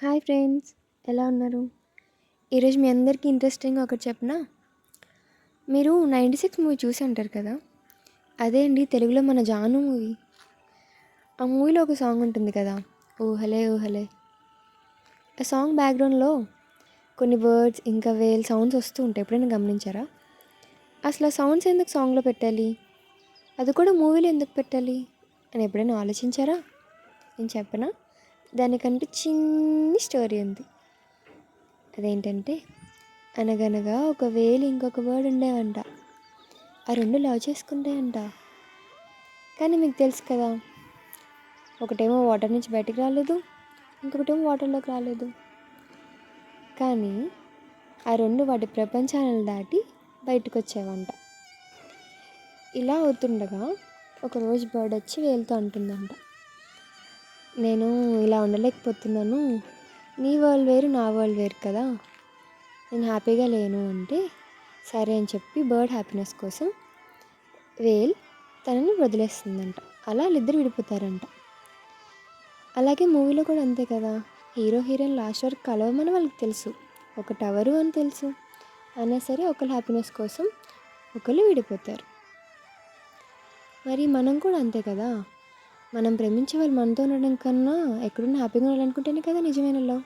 Hi friends, ఎలా ఉన్నారు? ఈరోజు మీ అందరికీ ఇంట్రెస్టింగ్ ఒకటి చెప్పనా? మీరు 96 మూవీ చూసి ఉంటారు కదా. అదే అండి తెలుగులో మన జాను మూవీ. ఆ మూవీలో ఒక సాంగ్ ఉంటుంది కదా, ఊహలే ఊహలే. ఆ సాంగ్ బ్యాక్గ్రౌండ్లో కొన్ని వర్డ్స్ ఇంకా వేల్ సౌండ్స్ వస్తూ ఉంటాయి. ఎప్పుడైనా గమనించారా? అసలు ఆ సౌండ్స్ ఎందుకు సాంగ్లో పెట్టాలి, అది కూడా మూవీలో ఎందుకు పెట్టాలి అని ఎప్పుడైనా ఆలోచించారా? నేను చెప్పనా? దానికంటూ చిన్ని స్టోరీ ఉంది. అదేంటంటే, అనగనగా ఒక వేలు ఇంకొక వర్డ్ ఉండేవంట. ఆ రెండు లవ్ చేసుకుంటాయంట. కానీ మీకు తెలుసు కదా, ఒకటేమో వాటర్ నుంచి బయటికి రాలేదు, ఇంకొకటేమో వాటర్లోకి రాలేదు. కానీ ఆ రెండు వాటి ప్రపంచాలను దాటి బయటకు వచ్చేవంట. ఇలా అవుతుండగా ఒకరోజు బర్డ్ వచ్చి వేలుతో అంటుందంట, నేను ఇలా ఉండలేకపోతున్నాను, నీ వరల్డ్ వేరు నా వరల్డ్ వేరు కదా, నేను హ్యాపీగా లేను అంటే, సరే అని చెప్పి బర్డ్ హ్యాపీనెస్ కోసం వేల్ తనని వదిలేస్తుందంట. అలా వాళ్ళిద్దరు విడిపోతారంట. అలాగే మూవీలో కూడా అంతే కదా, హీరో హీరోయిన్ లాస్ట్ వరకు కలవమని వాళ్ళకి తెలుసు, ఒకటి అవరు అని తెలుసు, అయినా సరే ఒకళ్ళ హ్యాపీనెస్ కోసం ఒకళ్ళు విడిపోతారు. మరి మనం కూడా అంతే కదా, మనం ప్రేమించే వాళ్ళు మనతో ఉండడం కన్నా ఎక్కడున్నా హ్యాపీగా ఉండాలనుకుంటేనే కదా నిజమైన లవ్.